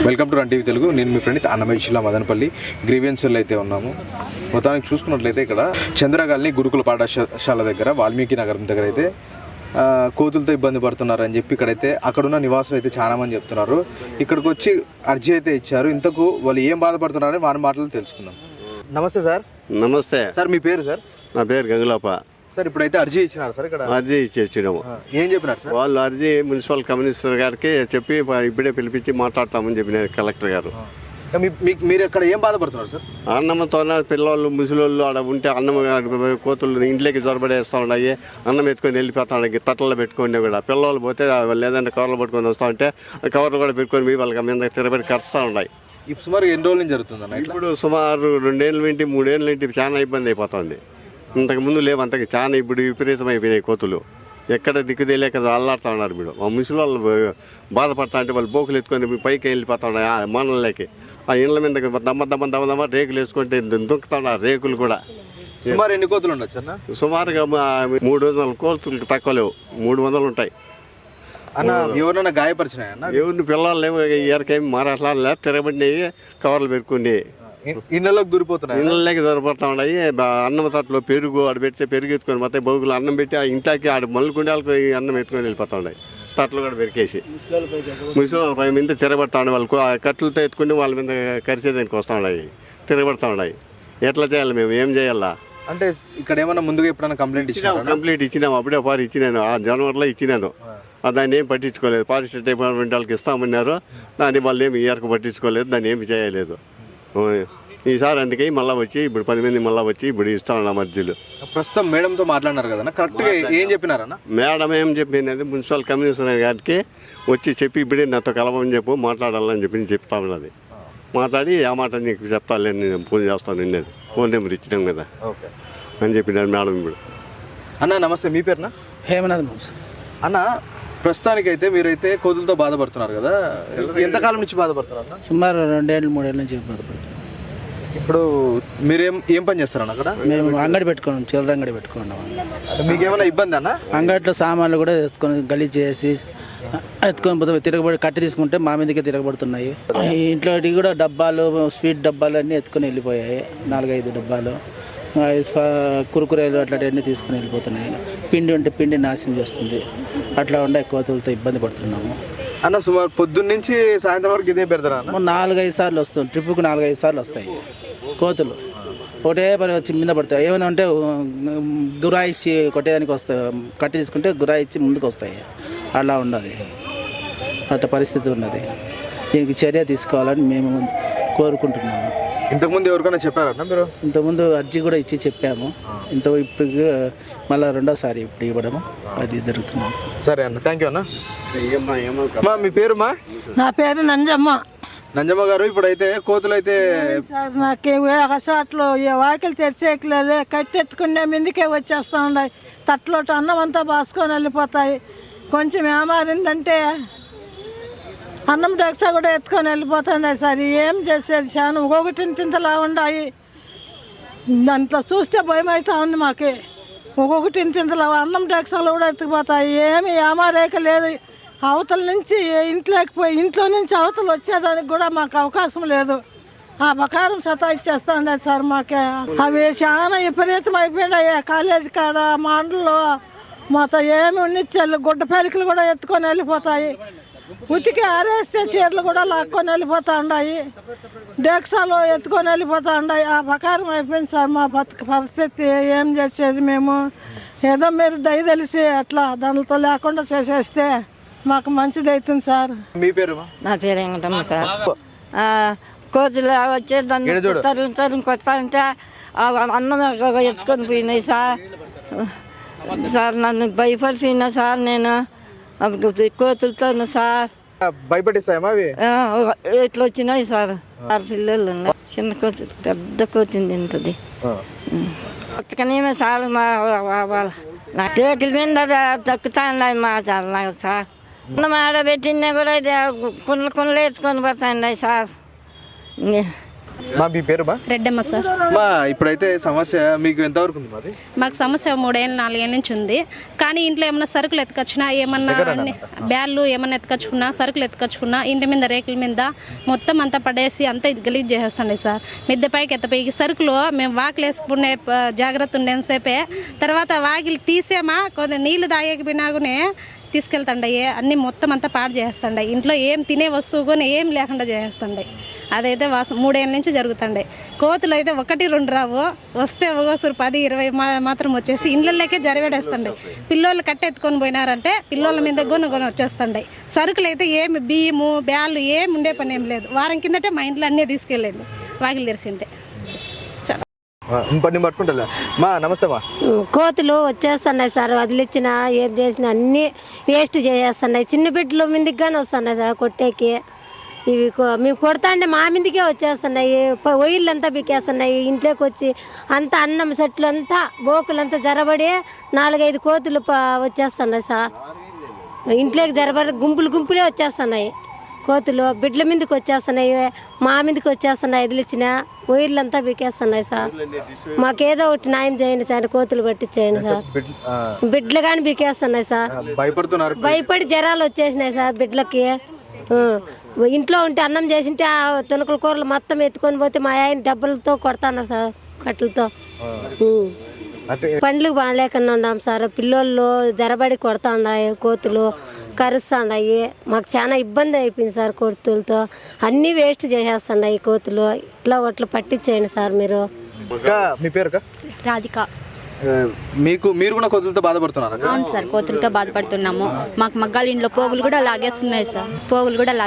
Welcome to run TV Telugu. నేను మీ friend Annamayya జిల్లా మదనపల్లి గ్రీవెన్స్లో అయితే ఉన్నాము. మొత్తానికి చూసుకున్నట్లయితే ఇక్కడ చంద్రగాలిని గురుకుల పాఠశాల దగ్గర వాల్మీకి నగరం దగ్గర అయితే కోతులతో ఇబ్బంది పడుతున్నారు అని చెప్పి ఇక్కడైతే అక్కడున్న నివాసులు అయితే చాలా మంది చెప్తున్నారు. ఇక్కడికి వచ్చి అర్జీ అయితే ఇచ్చారు. ఇంతకు వాళ్ళు ఏం బాధపడుతున్నారని వారి మాటలు తెలుసుకుందాం. నమస్తే సార్. నమస్తే సార్, మీ పేరు సార్? నా పేరు గంగులప్ప సార్. ఇప్పుడైతే అర్జీ ఇచ్చినారు సార్. ఇక్కడ అర్జీ ఇచ్చినాము. ఏం చెప్పినారు సార్? వాళ్ళు అర్జీ మున్సిపల్ కమిషనర్ గారికి చెప్పి ఇప్పుడే పిలిపించి మాట్లాడతామని చెప్పినారు కలెక్టర్ గారు. మీరు ఇక్కడ ఏం బాధపడుతున్నారు సార్? అన్నంతో పిల్లలు ముసలోళ్ళు ఆడ ఉంటే అన్నం కోతులు ఇంట్లోకి జొరబడేస్తూ ఉన్నాయి. అన్నం ఎత్తుకొని వెళ్ళిపోతా ఉన్నాయి తట్టలో పెట్టుకొని కూడా. పిల్లలు పోతే లేదంటే కవర్లు పట్టుకొని వస్తూ ఉంటే కవర్లు కూడా పెట్టుకొని పోయి వాళ్ళకి మీద తిరగబెట్టి కరుస్తూ ఉన్నాయి. సుమారు ఎన్ని రోజుల నుంచి జరుగుతుంది? ఇప్పుడు సుమారు 2 ఏళ్ళ నుండి 3 ఏళ్ళ నుండి చాలా ఇబ్బంది అయిపోతుంది. ఇంతకుముందు లేవంతకి చాలా ఇప్పుడు విపరీతమైపోయినాయి కోతులు. ఎక్కడ దిక్కు తెలియక అల్లాడుతూ ఉన్నారు. మీరు ఆ ముసలి వాళ్ళు బాధపడతా అంటే వాళ్ళు బోకులు ఎత్తుకొని పైకి వెళ్ళిపోతా ఉన్నాయి ఆ మనల్లోకి. ఆ ఇండ్ల మీద దమ్మ రేకులు వేసుకుంటే దుంకుతా ఉన్నారు. రేకులు కూడా సుమారు ఎన్ని కోతులు ఉండొచ్చు అన్న? సుమారుగా 300 కోతులు తక్కువ లేవు, 300 ఉంటాయి అన్న. ఎవరైనా గాయపరిచినాయి అన్న? ఎవరిని పిల్లలు ఎవరికేమి మారాట్లా తిరగబడినాయి, కవర్లు పెట్టుకుని ఇళ్ళలోకి దూరిపోతున్నాయి. ఇళ్ళకి దొరికిపోతా ఉన్నాయి. అన్నం తట్లో పెరుగు ఆడ పెడితే పెరుగు ఎత్తుకొని మొత్తం బొగులు అన్నం పెట్టి ఆ ఇంట్లోకి ఆడ మల్లుకుండాలకు అన్నం ఎత్తుకొని వెళ్ళిపోతా ఉన్నాయి. తట్లు కూడా పెరికేసి ముసలి పై మీద తిరగబడతా ఉన్నాయి. వాళ్ళు కట్లతో ఎత్తుకుని వాళ్ళ మీద కరిచేదానికి వస్తూ ఉన్నాయి, తిరగబడతా ఉన్నాయి. ఎట్లా చేయాలి? మేము ఏం చేయాలా? అంటే ఇక్కడ ఏమన్నా ముందుగా ఎప్పుడైనా కంప్లైంట్ ఇచ్చినాము? కంప్లీట్ ఇచ్చినాము. అప్పుడే పారి ఇచ్చినాను, ఆ జనవరిలో ఇచ్చినాను. దాన్ని ఏం పట్టించుకోలేదు. ఫారెస్ట్ డిపార్ట్మెంట్ వాళ్ళకి ఇస్తామన్నారు. దాన్ని వాళ్ళు ఏమి ఇయర్కు పట్టించుకోలేదు, దాన్ని ఏమి చేయలేదు. ఈసారి అందుకే మళ్ళీ వచ్చి ఇప్పుడు 10 మంది మళ్ళీ వచ్చి ఇప్పుడు ఇస్తా ఉన్నాం అర్జీలు. ప్రస్తుతం మేడంతో మాట్లాడినారు కదా, కరెక్ట్గా ఏం చెప్పినారన్న? మేడం ఏం చెప్పింది, మున్సిపల్ కమిషనర్ గారికి వచ్చి చెప్పి ఇప్పుడే నాతో కలవని చెప్పు మాట్లాడాలని చెప్పి చెప్తా ఉన్నది. మాట్లాడి ఆ మాట నీకు చెప్తాను, నేను ఫోన్ చేస్తాను నిన్నది, ఫోన్ నెంబర్ ఇచ్చినాం కదా అని చెప్పినారు మేడం. ఇప్పుడు అన్న నమస్తే, మీ పేరునా? హేమనాథ్ అన్న. ప్రస్తుతానికైతే మీరైతే కోతులతో బాధపడుతున్నారు కదా, ఎంతకాలం నుంచి బాధపడుతున్నారు? సుమారు 2 ఏళ్ళు 3 ఏళ్ళ నుంచి బాధపడుతున్నాం. ఇప్పుడు మీరేం ఏం పని చేస్తారన్న అక్కడ? మేము అంగడి పెట్టుకున్నాం, చిల్లర అంగడి పెట్టుకున్నాం. మీకు ఏమైనా ఇబ్బంది అన్న? అంగడిలో సామాన్లు కూడా ఎత్తుకొని గలీజ్ చేసి ఎత్తుకొని పోతే తిరగబడి కట్టి తీసుకుంటే మా మీదకే తిరగబడుతున్నాయి. ఇంట్లో కూడా డబ్బాలు, స్వీట్ డబ్బాలు అన్నీ ఎత్తుకొని వెళ్ళిపోయాయి. 4-5 డబ్బాలు కురుకురేలు అట్లాంటివన్నీ తీసుకుని వెళ్ళిపోతున్నాయి. పిండి ఉంటే పిండి నాశనం చేస్తుంది. అట్లా ఉండే కోతులతో ఇబ్బంది పడుతున్నాము అన్న. సుమారు పొద్దున్న నుంచి సాయంత్రం వరకు ఇదే పెడతారా? 4-5 సార్లు వస్తుంది. ట్రిప్పుకు 4-5 సార్లు వస్తాయి కోతులు. ఒకటే పని వచ్చి మీద పడతాయి. ఏమైనా ఉంటే గురాయిచ్చి కొట్టేదానికి వస్తాయి. కట్టి తీసుకుంటే గురాయిచ్చి ముందుకు వస్తాయి. అలా ఉన్నది, అట్లా పరిస్థితి ఉన్నది. దీనికి చర్య తీసుకోవాలని మేము కోరుకుంటున్నాము. ఇంతకుముందు ఎవరికైనా చెప్పారన్న మీరు? ఇంతకుముందు అర్జీ కూడా ఇచ్చి చెప్పాము. ఇప్పుడు మళ్ళీ 2వసారి ఇప్పుడు ఇవ్వడము అది జరుగుతుంది. సరే అన్న, థ్యాంక్ యూ అన్న. మీ పేరుమా? నా పేరు నంజమ్మ. నంజమ్మ గారు, ఇప్పుడైతే కోతులు అయితే నాకు అసలు వాకిలు తెరిచేయట్లేదు. కట్టెత్తుకునే మీదకే వచ్చేస్తూ ఉన్నాయి. తట్లో అన్నం అంతా బాసుకొని వెళ్ళిపోతాయి. కొంచెం ఏమారిందంటే అన్నం డెక్సా కూడా ఎత్తుకొని వెళ్ళిపోతున్నాయి. సరే ఏం చేసేది? చాలా ఒక్కొక్కటి ఇంతలా ఉన్నాయి. దాంట్లో చూస్తే భయం అవుతా ఉంది మాకు. ఒక్కొక్కటి ఇంతలా అన్నం డెక్సాలు కూడా ఎత్తుకుపోతాయి. ఏమి ఏమారేక లేదు. అవతల నుంచి ఇంట్లోకి పోయి ఇంట్లో నుంచి అవతల వచ్చేదానికి కూడా మాకు అవకాశం లేదు. ఆ ప్రకారం సతాయిచ్చేస్తా ఉండేది సార్ మాకే. అవి చాలా విపరీతం అయిపోయినాయి. కాలేజీ కాడ మండలో మొత్తం ఏమి ఉన్నిచ్చారు. గుడ్డ పెరికలు కూడా ఎత్తుకొని వెళ్ళిపోతాయి. ఉతికి ఆరేస్తే చీరలు కూడా లాక్కొని వెళ్ళిపోతా ఉన్నాయి. డెక్సాలు ఎత్తుకొని వెళ్ళిపోతా ఉన్నాయి. ఆ ప్రకారం అయిపోయింది సార్ మా పరిస్థితి. ఏం చేసేది మేము? ఏదో మీరు దయ తెలిసి అట్లా దానితో లేకుండా చేసేస్తే మాకు మంచిది అవుతుంది సార్. మీ పేరు? నా పేరు వెంకటమ్మ సార్. కోతులు వచ్చే దాన్ని తరుము కొత్తా అంటే అన్నం ఎత్తుకొని పోయినాయి సార్. సార్ నన్ను భయపడిపోయినా సార్ నేను కోతులతో సార్. భయపడిస్తాయమ్మా అవి? ఇట్లా వచ్చినాయి సార్. 6 పిల్లలు ఉన్నాయి. చిన్న కోతి పెద్ద కోతి తింటుంది. కొత్తకనేమే సార్ మా రేకుల మీద తక్కుతా ఉన్నాయి మా సార్. అన్నం ఆడబెట్టినా కూడా కుండలు వేసుకొని పోతాయి సార్. మా మీ పేరు బా రెడ్డమ్మ సార్. మా ఇప్పుడైతే సమస్య మీకు ఎంతవరకు ఉంది మాది? మాకు సమస్య 3 ఏళ్ళు 4 ఏళ్ళ నుంచి ఉంది. కానీ ఇంట్లో ఏమన్నా సరుకులు ఎత్తుకొచ్చినా, ఏమన్నా అన్ని బ్యాళ్ళు ఏమన్నా ఎత్తుకొచ్చుకున్నా, సరుకులు ఎత్తుకొచ్చుకున్నా, ఇంటి మీద రేకుల మీద మొత్తం అంతా పడేసి అంతా ఇది గలీజ్ చేసేస్తుండే సార్. మిద్దె పైకి ఎత్తపైకి సరుకులు మేము వాకిలు వేసుకునే జాగ్రత్త ఉండేసేపే. తర్వాత వాకిలు తీసేమా కొన్ని నీళ్లు తాగకపోయినాగునే తీసుకెళ్తుండయి, అన్నీ మొత్తం అంతా పాడు చేస్తుండే. ఇంట్లో ఏం తినే వస్తువు కొని ఏం లేకుండా చేస్తుండే. అదైతే 3 ఏళ్ళ నుంచి జరుగుతుండే. కోతులు అయితే 1, 2 రావు, వస్తే ఒకసారి 10, 20 మాత్రం వచ్చేసి ఇళ్ళల్లోకే జరివేడేస్తుండే. పిల్లోళ్ళు కట్టెత్తుకొని పోయినారంటే పిల్లోళ్ళ మీద కొని వచ్చేస్తుండే. సరుకులు అయితే ఏమి బియ్యము బ్యాళ్ళు ఏమి ఉండే పని ఏం లేదు. వారం కిందటే మా ఇంట్లో అన్నీ తీసుకెళ్ళండి వాకిలు తెరిచింటే. పని పట్టుకుంటా మా. నమస్తే మా. కోతులు వచ్చేస్తున్నాయి సార్, వదిలిచ్చినా ఏం చేసినా అన్నీ వేస్ట్ చేసేస్తున్నాయి. చిన్న బిడ్డలు మీదకి కానీ వస్తున్నాయి సార్ కొట్టేకి. ఇవి మేము కొడతాండే మా మీదకే వచ్చేస్తున్నాయి. ఒయిళ్ళంతా బికేస్తున్నాయి. ఇంట్లోకి వచ్చి అంతా అన్నం సెట్లు అంతా బోకులంతా జరబడి 4-5 కోతులు వచ్చేస్తున్నాయి సార్. ఇంట్లోకి జరబడి గుంపులే వచ్చేస్తున్నాయి కోతులు. బిడ్డల మీదకి వచ్చేస్తున్నాయి, మా మీదకి వచ్చేస్తున్నాయి. వదిలిచ్చిన ఒయిర్లంతా బికేస్తున్నాయి సార్. మాకేదో ఒకటి న్యాయం చేయండి సార్, కోతులు పట్టించేయండి సార్. బిడ్డలు కానీ బికేస్తున్నాయి సార్. భయపడి జ్వరాలు వచ్చేసినాయి సార్ బిడ్డలకి. ఇంట్లో ఉంటే అన్నం చేసింటే ఆ తొలకల కూరలు మొత్తం ఎత్తుకొని పోతే మా ఆయన దెబ్బలతో కొడతాను సార్, కట్టెలతో. పండ్లు బాగాలేకుండా ఉన్నాం సార్. పిల్లోళ్ళు జరబడి కొడతా ఉన్నాయి, కోతులు కరుస్తున్నాయి. మాకు చాలా ఇబ్బంది అయిపోయింది సార్ కోతులతో. అన్నీ వేస్ట్ చేసేస్తున్నాయి కోతులు. ఇట్లా ఒట్లు పట్టించేయండి సార్ మీరు. మీ పేరు రాధిక. మీరు కూడా కోతులతో బాధపడుతున్నారు? అవును సార్, కోతులతో బాధపడుతున్నాము. మాకు మగ్గాల ఇంట్లో పోగులు కూడా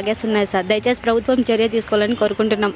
లాగేస్తున్నాయి సార్. దయచేసి ప్రభుత్వం చర్య తీసుకోవాలని కోరుకుంటున్నాం.